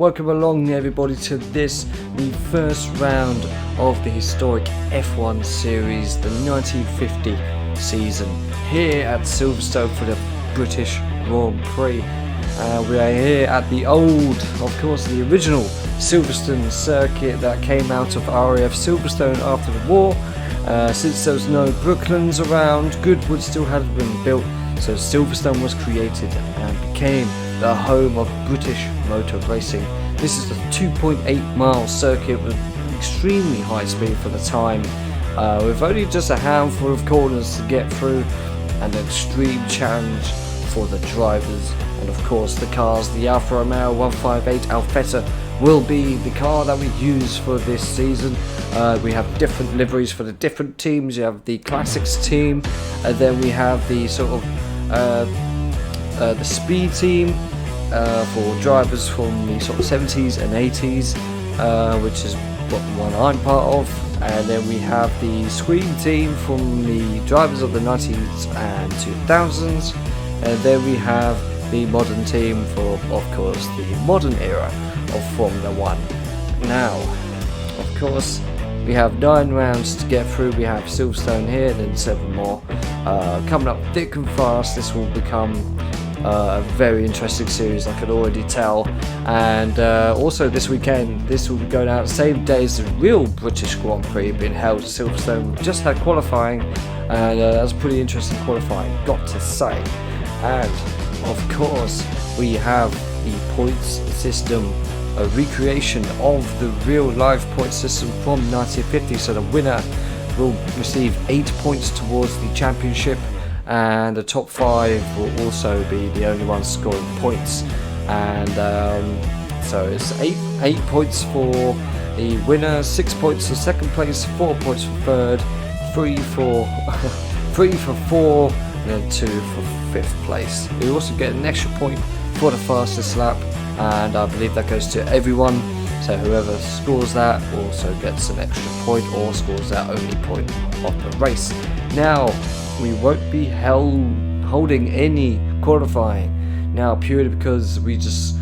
welcome along everybody to this, the first round of the historic F1 series, the 1950 season, here at Silverstone for the British Grand Prix. We are here at the old, of course, the original Silverstone circuit that came out of RAF Silverstone after the war. Since there was no Brooklands around, Goodwood still hadn't been built, so Silverstone was created and became the home of British motor racing. This is a 2.8 mile circuit with extremely high speed for the time, with only just a handful of corners to get through, and an extreme challenge for the drivers. And of course the cars, the Alfa Romeo 158 Alfetta will be the car that we use for this season. We have different liveries for the different teams. You have the Classics team, and then we have the sort of the Speed team for drivers from the sort of 70s and 80s, which is what the one I'm part of. And then we have the Screen team from the drivers of the 90s and 2000s. And then we have the modern team for, of course, the modern era of Formula 1. Now, of course, we have 9 rounds to get through. We have Silverstone here, then 7 more coming up thick and fast. This will become a very interesting series, I can already tell. And also this weekend, this will be going out the same day as the real British Grand Prix being held at Silverstone. We just had qualifying, and that was pretty interesting qualifying, got to say. And of course we have the points system, a recreation of the real life point system from 1950, so the winner will receive 8 points towards the championship, and the top 5 will also be the only ones scoring points. And so it's 8 points for the winner, 6 points for second place, 4 points for third, 3 for 4, and then 2 for 5th place. You also get an extra point for the fastest lap, and I believe that goes to everyone, so whoever scores that also gets an extra point, or scores that only point of the race. Now, we won't be holding any qualifying now, purely because we just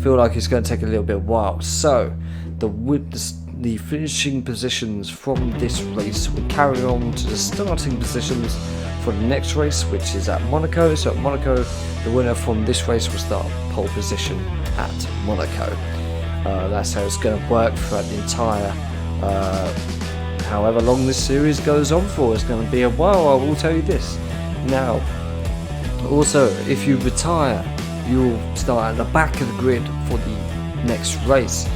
feel like it's going to take a little bit of while. So the finishing positions from this race will carry on to the starting positions for the next race, which is at Monaco. So at Monaco, the winner from this race will start pole position at Monaco. That's how it's going to work throughout the entire however long this series goes on for. It's going to be a while, I will tell you this. Now, also, if you retire, you'll start at the back of the grid for the next race.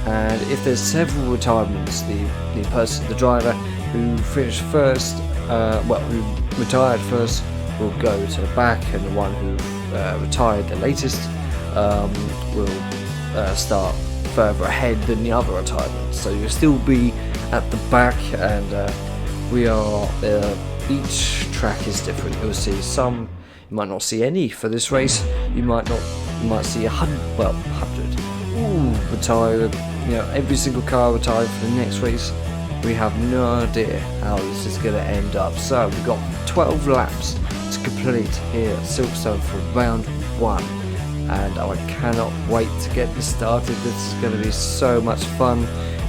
And if there's several retirements, the driver who finished first, who retired first, will go to the back, and the one who retired the latest will start further ahead than the other retirements. So you'll still be at the back, and each track is different. You'll see some, you might not see any for this race. You might see 100 retired. Every single car retired for the next race. We have no idea how this is going to end up. So we've got 12 laps to complete here at Silverstone for round 1, and I cannot wait to get this started. This is going to be so much fun.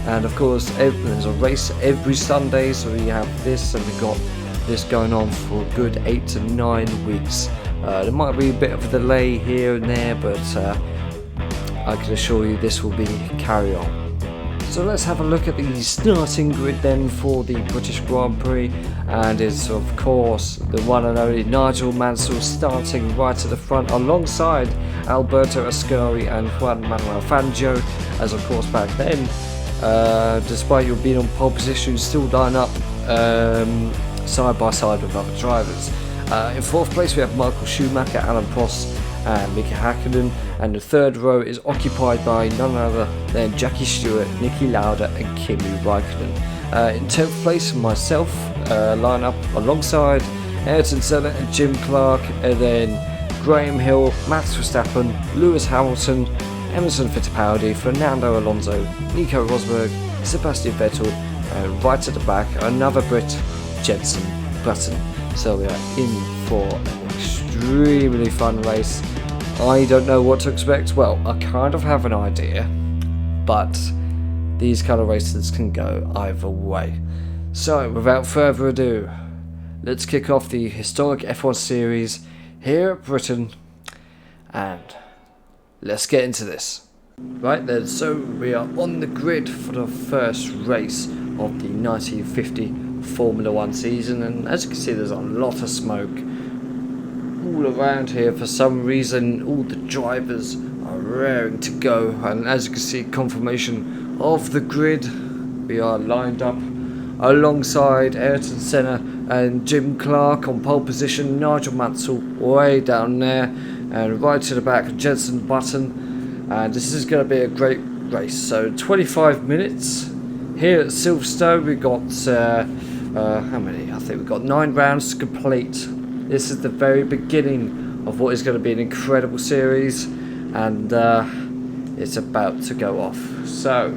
And of course, there's a race every Sunday, so we have this, and we've got this going on for a good 8 to 9 weeks. There might be a bit of a delay here and there, but I can assure you this will be carry on. So let's have a look at the starting grid then for the British Grand Prix, and it's of course the one and only Nigel Mansell starting right at the front, alongside Alberto Ascari and Juan Manuel Fangio, as of course back then, despite you being on pole position, you still line up side by side with other drivers. In 4th place we have Michael Schumacher, Alan Prost and Mika Häkkinen, and the 3rd row is occupied by none other than Jackie Stewart, Niki Lauda and Kimi Räikkönen. In 10th place, myself, line up alongside Ayrton Senna and Jim Clark, and then Graham Hill, Max Verstappen, Lewis Hamilton, Emerson Fittipaldi, Fernando Alonso, Nico Rosberg, Sebastian Vettel, and right at the back, another Brit, Jenson Button. So we are in for an extremely fun race. I don't know what to expect. Well, I kind of have an idea, but these kind of races can go either way. So without further ado, let's kick off the historic F1 series here at Britain, and let's get into this. Right then, so we are on the grid for the first race of the 1950 Formula 1 season, and as you can see there's a lot of smoke all around here. For some reason all the drivers are raring to go, and as you can see, confirmation of the grid. We are lined up alongside Ayrton Senna and Jim Clark on pole position, Nigel Mansell way down there, and right to the back Jenson Button. And this is going to be a great race. So 25 minutes here at Silverstone. We got how many? I think we've got 9 rounds to complete. This is the very beginning of what is going to be an incredible series, and it's about to go off. So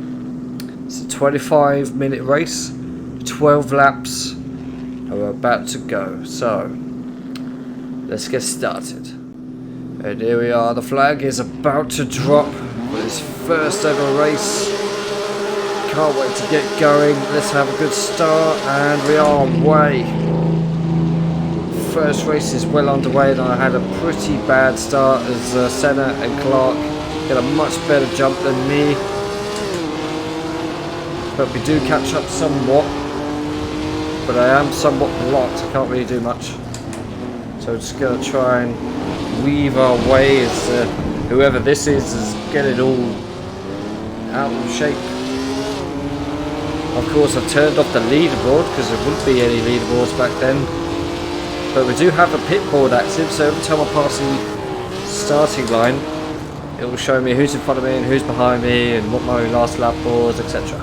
it's a 25-minute race, 12 laps, and we're about to go. So let's get started. And here we are. The flag is about to drop for this first ever race. Can't wait to get going. Let's have a good start, and we are away. First race is well underway, and I had a pretty bad start as Senna and Clark get a much better jump than me. But we do catch up somewhat. But I am somewhat blocked. I can't really do much. So just going to try and weave our way as whoever this is get it all out of shape. Of course, I've turned off the leaderboard because there wouldn't be any leaderboards back then. But we do have a pit board active, so every time I pass the starting line, it will show me who's in front of me and who's behind me and what my last lap was, etc.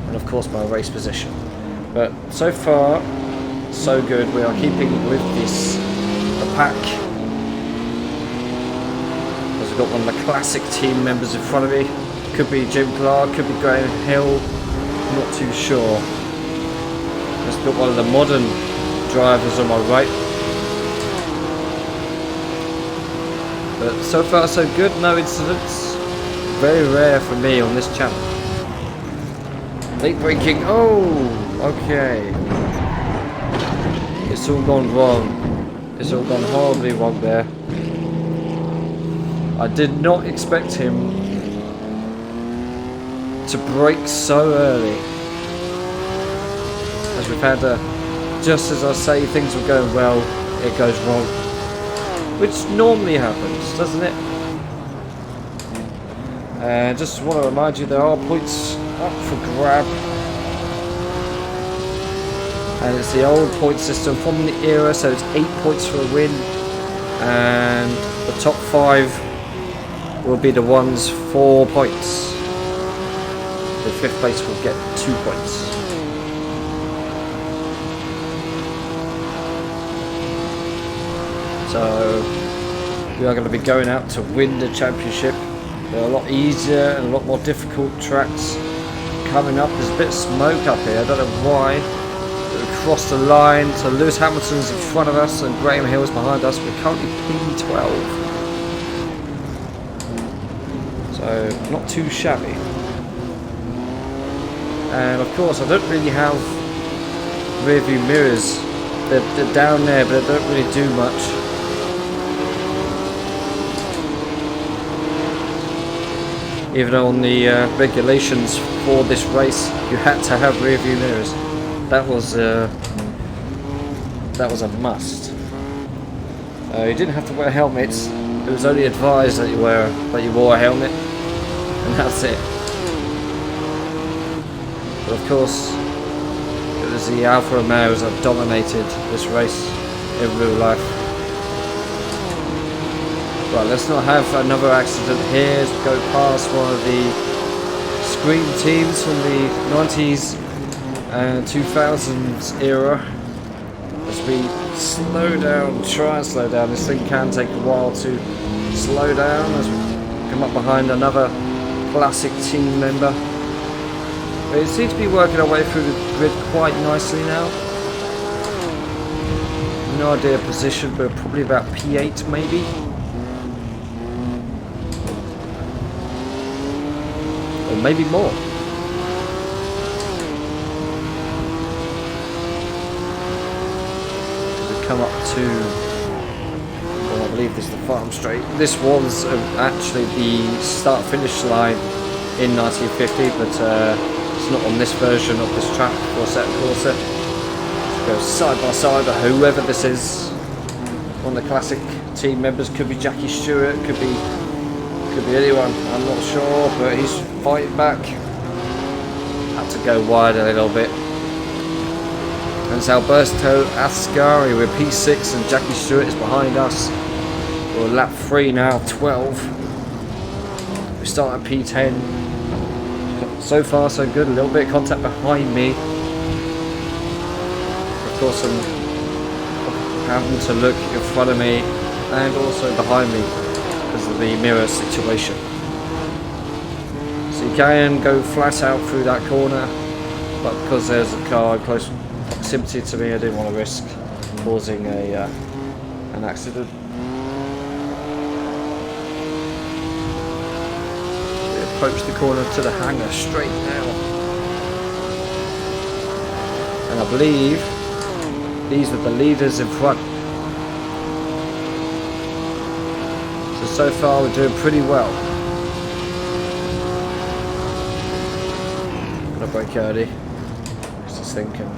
And of course my race position. But so far, so good. We are keeping with the pack. Because we've got one of the classic team members in front of me. Could be Jim Clark, could be Graham Hill, not too sure. Let's got one of the modern drivers on my right. But so far so good, no incidents. Very rare for me on this channel. Late braking, oh! Okay. It's all gone wrong. It's all gone horribly wrong there. I did not expect him to brake so early. As we've had just as I say things were going well, it goes wrong. Which normally happens, doesn't it? And just want to remind you, there are points up for grab. And it's the old point system from the era, so it's 8 points for a win, and the top 5 will be the ones 4 points. The 5th place will get 2 points. So we are going to be going out to win the championship. They're a lot easier and a lot more difficult tracks coming up. There's a bit of smoke up here, I don't know why. Across the line, so Lewis Hamilton's in front of us and Graham Hill's behind us. We're currently P12, so not too shabby. And of course I don't really have rear view mirrors. They're down there, but they don't really do much. Even though on the regulations for this race you had to have rear view mirrors. That was a must. You didn't have to wear helmets. It was only advised that you wore a helmet, and that's it. But of course, it was the Alfa Romeos that dominated this race in real life. Right, let's not have another accident here as we go past one of the screen teams from the 90s and 2000s era. As we slow down, try and slow down. This thing can take a while to slow down as we come up behind another classic team member. But it seems to be working our way through the grid quite nicely now. No idea of position, but probably about P8 maybe. or maybe more. We come up to, well, I believe this is the farm straight. This was actually the start-finish line in 1950, but it's not on this version of this track for Assetto Corsa. It goes side by side with whoever this is. One of the classic team members, could be Jackie Stewart, could be anyone, I'm not sure, but he's fighting back. Had to go wide a little bit. And it's Alberto Ascari with P6 and Jackie Stewart is behind us. We're lap 3 now, 12. We start at P10. So far so good, a little bit of contact behind me. Of course I'm having to look in front of me and also behind me because of the mirror situation. So you can go flat out through that corner, but because there's a car in close proximity to me, I didn't want to risk causing an accident. Approach the corner to the hangar straight now, and I believe these are the leaders in front. So far we're doing pretty well. Gonna brake early. Just thinking,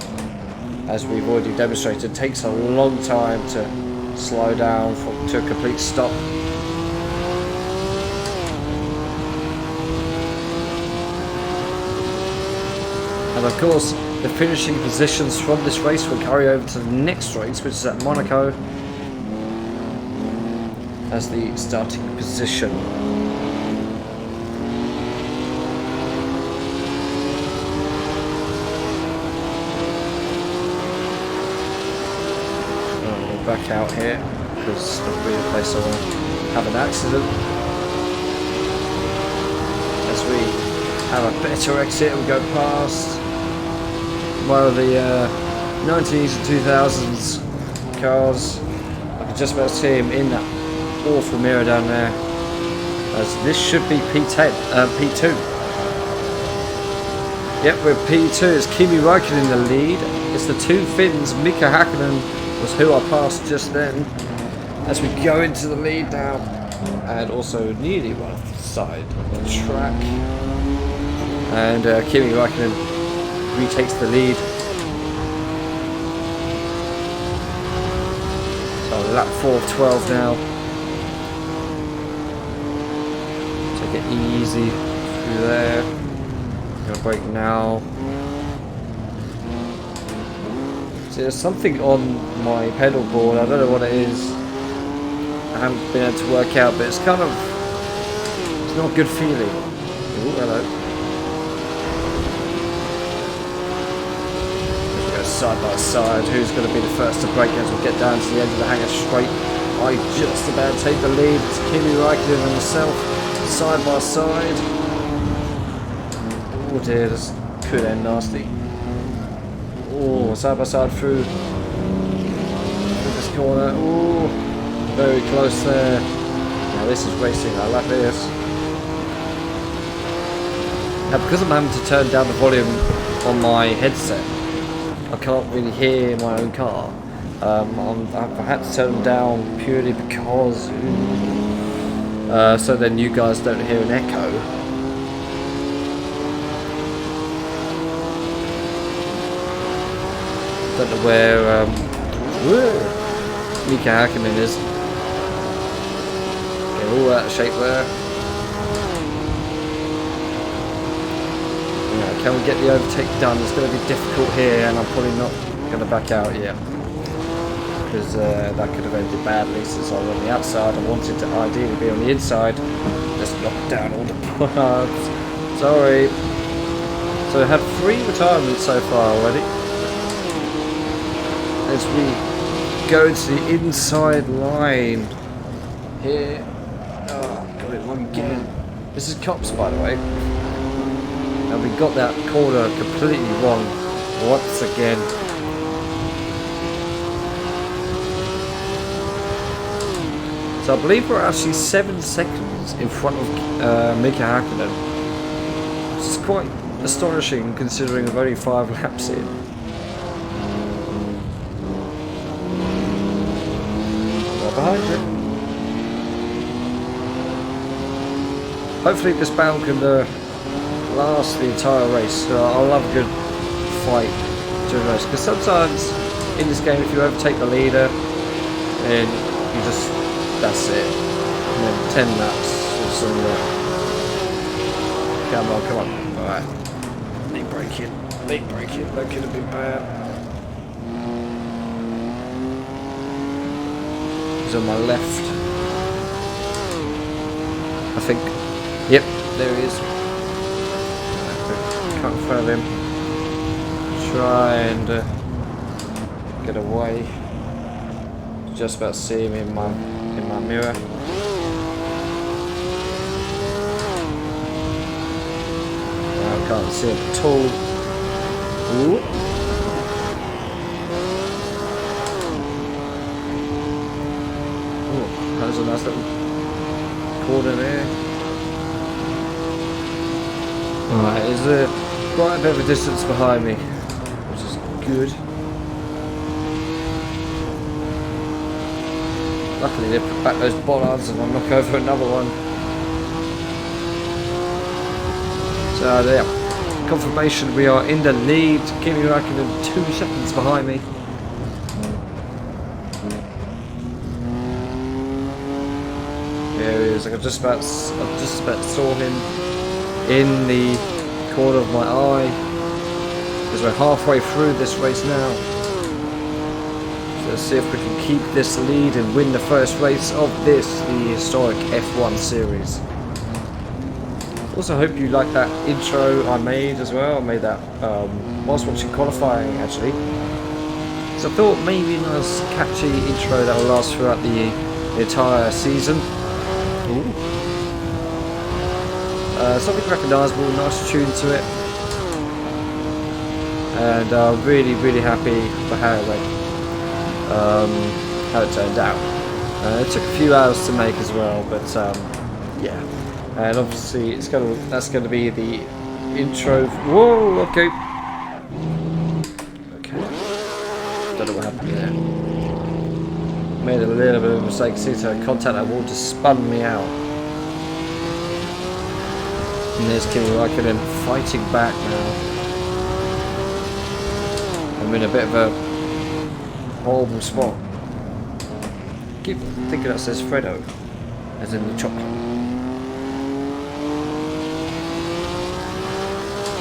as we've already demonstrated, it takes a long time to slow down to a complete stop. And of course, the finishing positions from this race will carry over to the next race, which is at Monaco, as the starting position. We're back out here because that'll be the place I want to have an accident. As we have a better exit, we go past one of the 90s and 2000s cars. I can just about see him in that awful mirror down there, as this should be P2. Yep, we're P2. It's Kimi Räikkönen in the lead. It's the two Finns. Mika Häkkinen was who I passed just then, as we go into the lead now, and also nearly one off the side of the track. And Kimi Räikkönen retakes the lead. So lap 4 of 12 now. Take it easy through there. I'm gonna brake now. See, there's something on my pedal board, I don't know what it is. I haven't been able to work out, but it's kind of, it's not a good feeling. Ooh, hello. Side by side, who's going to be the first to brake as we get down to the end of the hangar straight? I just about take the lead. It's Kimi Räikkönen and myself, side by side. Oh dear, this could end nasty. Oh, side by side through this corner. Oh, very close there. Now this is racing. I like this. Now because I'm having to turn down the volume on my headset, I can't really hear my own car. I've had to turn them down purely because so then you guys don't hear an echo. Don't know where Mika Häkkinen is. Get all out of shape there. Can we get the overtake done? It's going to be difficult here, and I'm probably not going to back out yet, because that could have ended badly since I was on the outside. I wanted to ideally be on the inside. Just knock down all the parts. Sorry. So we have 3 retirements so far already. As we go to the inside line here. Oh, got it wrong again. This is Cops, by the way. And we got that corner completely wrong once again. So I believe we're actually 7 seconds in front of Mika Häkkinen. It's quite astonishing considering we're only 5 laps in. Right behind you. Hopefully this battle can last the entire race. I love a good fight during the race, because sometimes in this game if you overtake the leader, then you just, that's it. And then 10 laps or something. Come on, come on. Alright. Late braking. Late braking. That could have been bad. He's on my left. I think. Yep, there he is. Can't follow him. Try and get away. Just about to see him in my mirror. I can't see him at all. Ooh. Ooh, that was a nice little corner there. Alright, there's quite a bit of a distance behind me, which is good. Luckily they put back those bollards and I'll knock over another one. So there, confirmation we are in the lead. Kimi Räikkönen 2 seconds behind me. There he is. I just about saw him in the corner of my eye, because we're halfway through this race now. So let's see if we can keep this lead and win the first race of the historic F1 series. Also hope you like that intro I made as well. I made that whilst watching qualifying actually. So I thought maybe a nice catchy intro that will last throughout the entire season. Ooh. Something recognisable, nice tune to it, and I'm really happy for how it went, how it turned out. It took a few hours to make as well, but yeah, and obviously that's gonna be the intro. Whoa, okay, don't know what happened there. Made a little bit of a mistake. See, so contact that wall just spun me out. And there's Kimi Räikkönen fighting back now. I'm in a bit of a horrible spot. Keep thinking that says Freddo, as in the chocolate.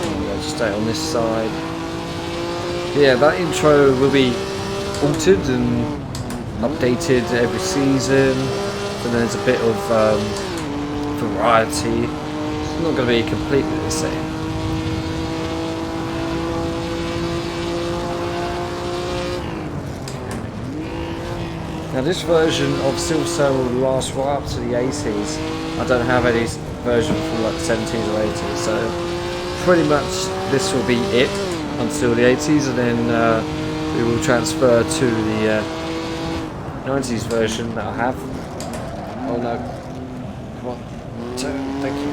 I'll just stay on this side. Yeah, that intro will be altered and updated every season. And there's a bit of variety. It's not going to be completely the same. Now this version of Silverstone will last right up to the 80s. I don't have any version from like the 70s or 80s, so pretty much this will be it until the 80s, and then we will transfer to the 90s version that I have. Oh no. Come on. Turn. Thank you.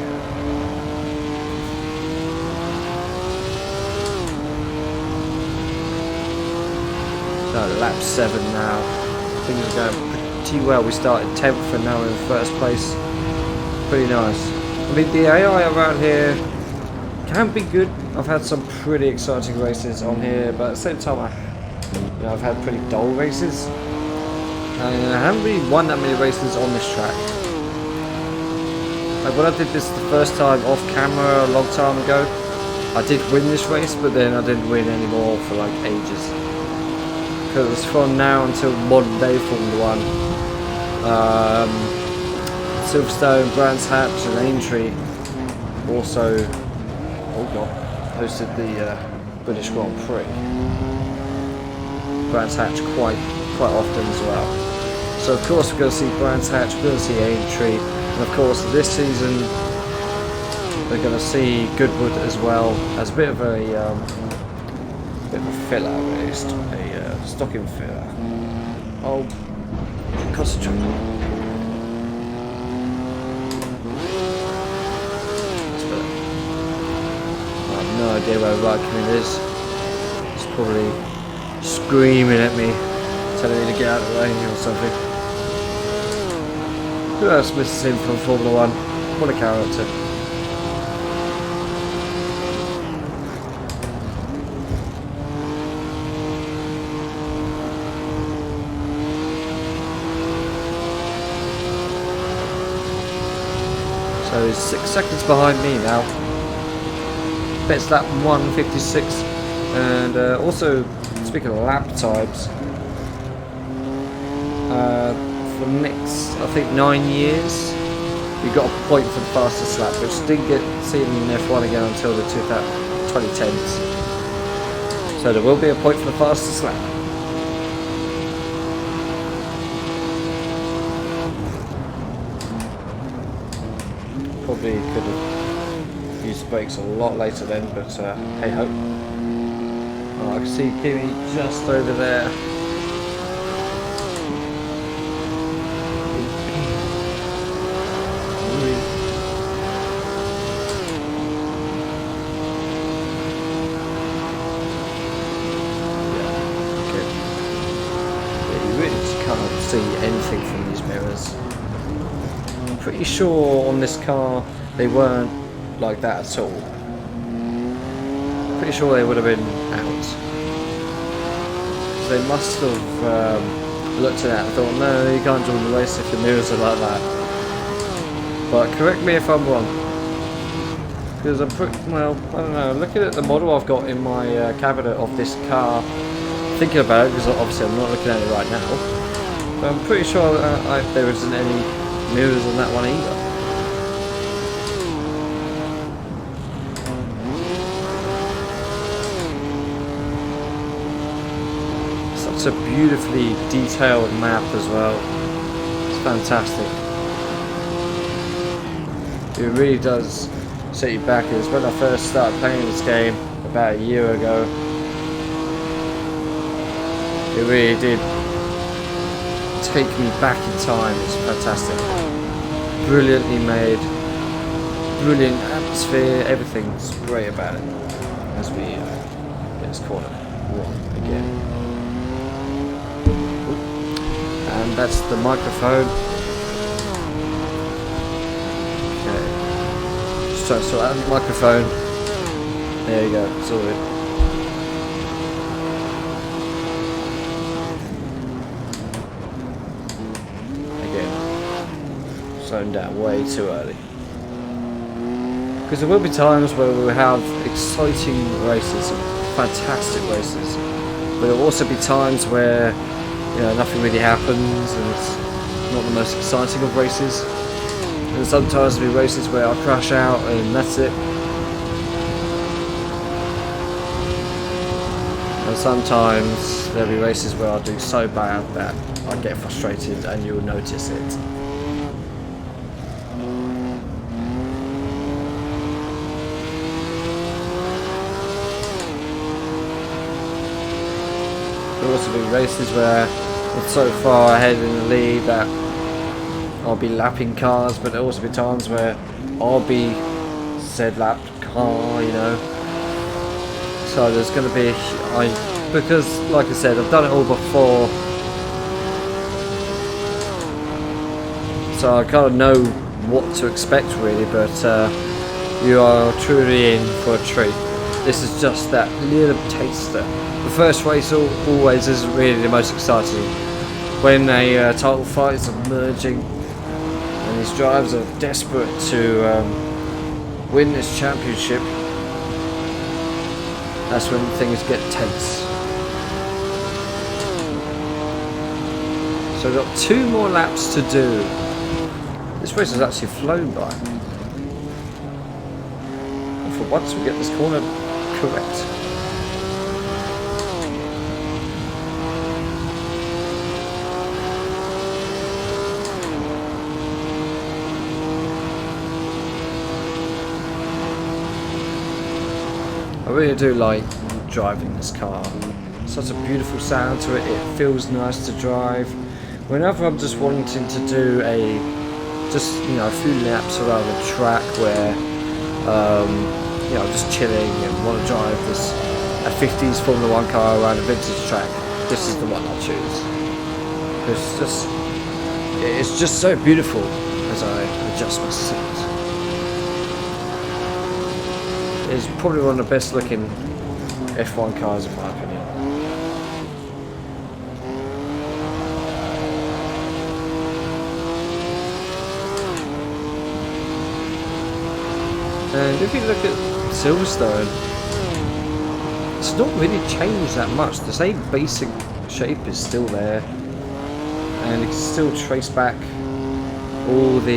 No, lap 7 now. Things are going pretty well. We started 10th and now we're in first place. Pretty nice. I mean, the AI around here can be good. I've had some pretty exciting races on here, but at the same time, I've had pretty dull races. And I haven't really won that many races on this track. Like when I did this the first time off camera a long time ago, I did win this race, but then I didn't win anymore for like ages. Because from now until modern day Formula 1, Silverstone, Brands Hatch and Aintree also hosted the British Grand Prix. Brands Hatch quite often as well. So of course we're going to see Brands Hatch, we're going to see Aintree, and of course this season we're going to see Goodwood as well as a bit of a filler, at least a stocking filler. Oh, concentrate. no idea where right command is. It's probably screaming at me, telling me to get out of the way or something. Who else misses him from Formula 1? What a character. So he's 6 seconds behind me now. It's lap 1:56, and also speaking of lap times, for the next I think 9 years, we got a point for the fastest lap, which didn't get seen in F1 again until the 2010s. So there will be a point for the fastest lap. Probably could have used brakes a lot later then, but hey ho. Oh, I can see Kimi just over there. See anything from these mirrors. I'm pretty sure on this car they weren't like that at all. Pretty sure they would have been out. So they must have looked at that and thought, no, you can't join the race if the mirrors are like that. But correct me if I'm wrong. Because I'm pretty, well, I don't know, looking at the model I've got in my cabinet of this car, thinking about it, because obviously I'm not looking at it right now. I'm pretty sure there isn't any mirrors on that one either. Such a beautifully detailed map as well. It's fantastic. It really does set you back. It was when I first started playing this game about a year ago. It really did take me back in time. It's fantastic. Brilliantly made, brilliant atmosphere, everything's great about it. As we get this corner wrong again. And that's the microphone. Okay. Just try to sort out the microphone. There you go, sorted. Slowing down way too early. Because there will be times where we will have exciting races, fantastic races, but there will also be times where, you know, nothing really happens and it's not the most exciting of races. And sometimes there will be races where I crash out and that's it. And sometimes there will be races where I do so bad that I get frustrated and you'll notice it. There will also be races where it's so far ahead in the lead that I'll be lapping cars, but there will also be times where I'll be said lapped car, you know. So there's going to be, because like I said, I've done it all before, so I kind of know what to expect really, but you are truly in for a treat. This is just that little taster. The first race always isn't really the most exciting. When a title fight is emerging and these drivers are desperate to win this championship, that's when things get tense. So we've got 2 more laps to do. This race has actually flown by. And for once we get this corner correct. I really do like driving this car. Such a beautiful sound to it. It feels nice to drive. Whenever I'm just wanting to do a few laps around the track where you know, just chilling and want to drive a 50s Formula 1 car around a vintage track, this is the one I'll choose. It's just so beautiful as I adjust my seat. It's probably one of the best looking F1 cars in my opinion. And if you look at Silverstone, it's not really changed that much. The same basic shape is still there, and you can still trace back all of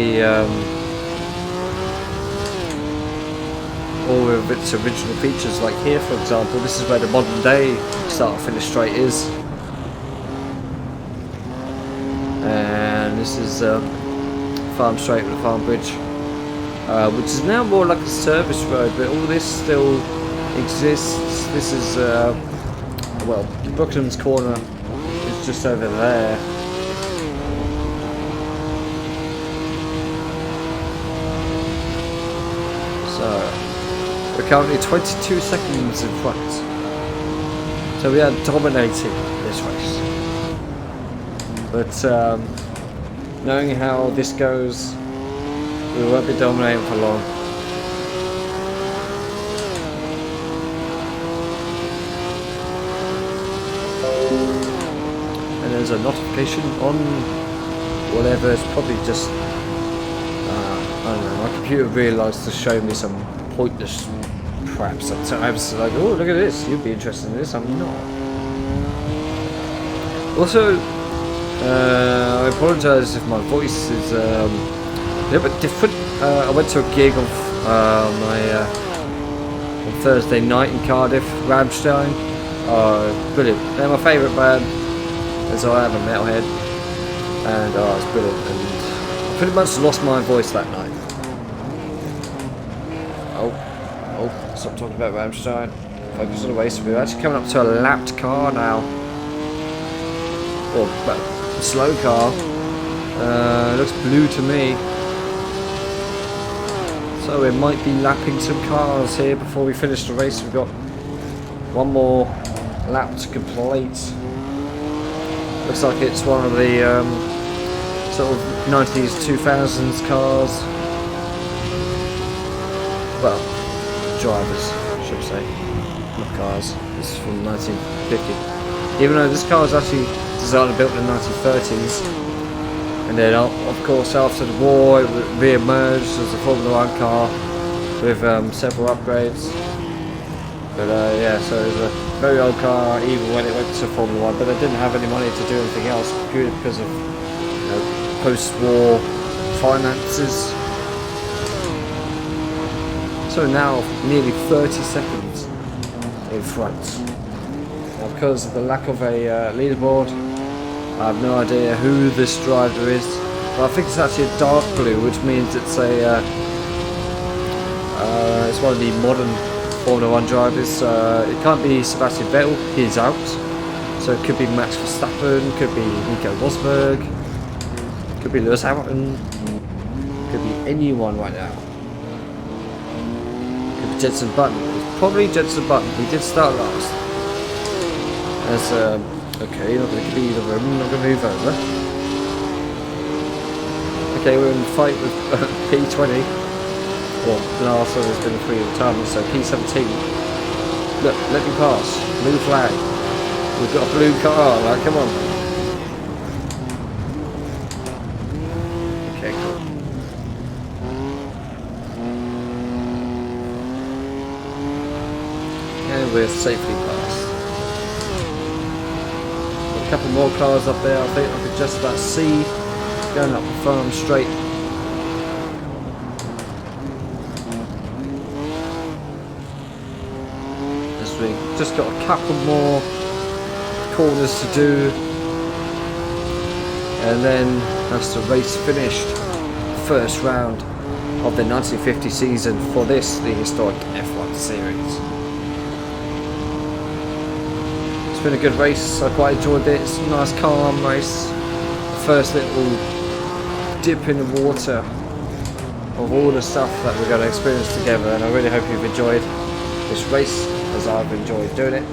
its original features. Like here, for example, this is where the modern day start finish straight is, and this is farm straight with the farm bridge, which is now more like a service road, but all this still exists. This is well, Brooklands Corner is just over there. So we're currently 22 seconds in front. So we are dominating this race. But knowing how this goes, we won't be dominating for long. And there's a notification on whatever. It's probably just I don't know. My computer realised to show me some pointless crap sometimes. Like, oh, look at this. You'd be interested in this. I'm not. Also, I apologise if my voice is a little bit different. I went to a gig on Thursday night in Cardiff, Rammstein. Brilliant. They're my favourite band, as I am a metalhead, and it's brilliant. And I pretty much lost my voice that night. Oh, stop talking about Rammstein. Focus on the race. We're actually coming up to a lapped car now. Or, well, a slow car. It looks blue to me. So we might be lapping some cars here before we finish the race. We've got one more lap to complete. Looks like it's one of the sort of 90s, 2000s cars. Well, drivers, I should say, not cars. This is from 1950. Even though this car is actually designed and built in the 1930s. And then, of course, after the war, it re-emerged as a Formula 1 car with several upgrades. But yeah, so it was a very old car even when it went to Formula 1, but they didn't have any money to do anything else because of, you know, post-war finances. So now, nearly 30 seconds in front. Now, because of the lack of a leaderboard, I have no idea who this driver is, but I think it's actually a dark blue, which means it's it's one of the modern Formula 1 drivers. It can't be Sebastian Vettel, he's out. So it could be Max Verstappen, could be Nico Rosberg, could be Lewis Hamilton, could be anyone right now. Could be Jenson Button. It's probably Jenson Button. He did start last. As okay, you're not going to give me the room, I'm not going to move over. Okay, we're in a fight with P20. Well, the last one has been a free retirement, so P17. Look, let me pass. Blue flag. We've got a blue car, like, come on. Okay, cool. And we're safely passed. A couple more cars up there, I think I could just about see going up the farm straight. Just got a couple more corners to do, and then that's the race finished. First round of the 1950 season for this, the historic F1 series. It's been a good race, I quite enjoyed it. It's a nice calm race. The first little dip in the water of all the stuff that we're going to experience together, and I really hope you've enjoyed this race as I've enjoyed doing it.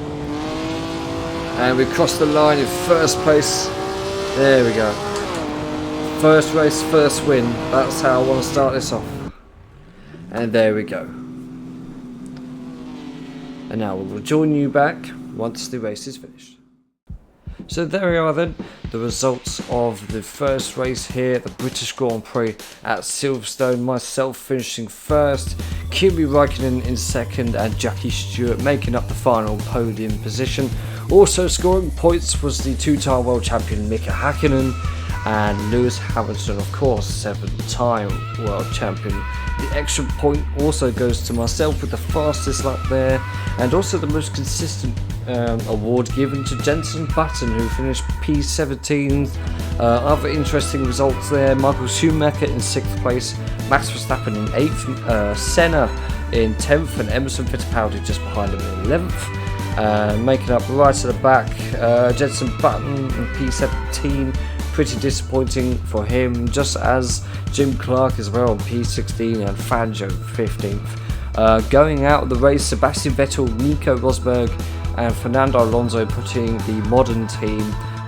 And we crossed the line in first place. There we go. First race, first win. That's how I want to start this off. And there we go. And now we'll join you back once the race is finished. So there we are then, the results of the first race here at the British Grand Prix at Silverstone. Myself finishing first, Kimi Räikkönen in second, and Jackie Stewart making up the final podium position. Also scoring points was the two-time world champion Mika Häkkinen, and Lewis Hamilton, of course, 7-time world champion. The extra point also goes to myself with the fastest lap there, and also the most consistent award given to Jenson Button, who finished P17. Other interesting results there: Michael Schumacher in 6th place, Max Verstappen in 8th, Senna in 10th, and Emerson Fittipaldi just behind him in 11th. Making up right at the back, Jenson Button in P17. Pretty disappointing for him, just as Jim Clark as well on P16 and Fangio 15th. Going out of the race, Sebastian Vettel, Nico Rosberg and Fernando Alonso putting the modern team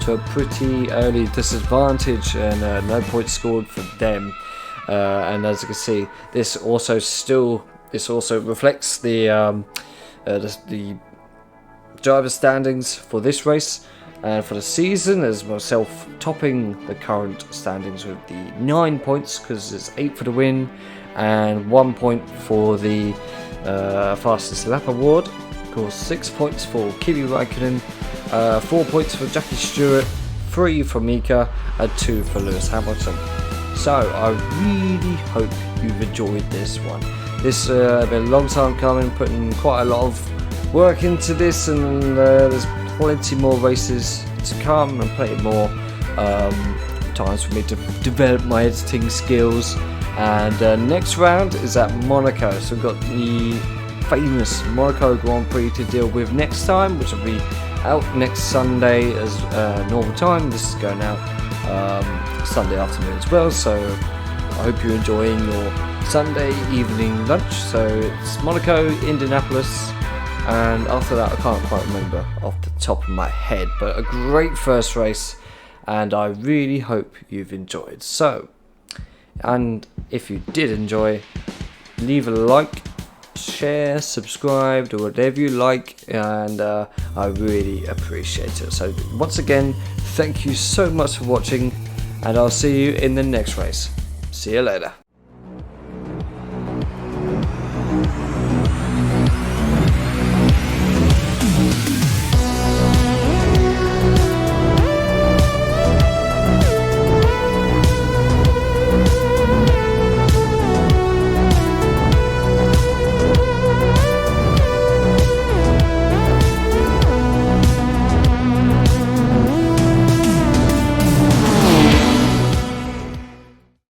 to a pretty early disadvantage, and no points scored for them. And as you can see, this also reflects the driver standings for this race. And for the season, as myself topping the current standings with the 9 points, because it's 8 for the win and 1 point for the fastest lap award. Of course, 6 points for Kimi Räikkönen, 4 points for Jackie Stewart, 3 for Mika, and 2 for Lewis Hamilton. So I really hope you've enjoyed this one. This has been a long time coming, putting quite a lot of work into this, and there's plenty more races to come and plenty more times for me to develop my editing skills. And next round is at Monaco, so we've got the famous Monaco Grand Prix to deal with next time, which will be out next Sunday as normal time. This is going out Sunday afternoon as well, so I hope you're enjoying your Sunday evening lunch. So it's Monaco, Indianapolis, and after that I can't quite remember off the top of my head, but a great first race, and I really hope you've enjoyed. So, and if you did enjoy, leave a like, share, subscribe, or whatever you like, and I really appreciate it. So once again, thank you so much for watching, and I'll see you in the next race. See you later.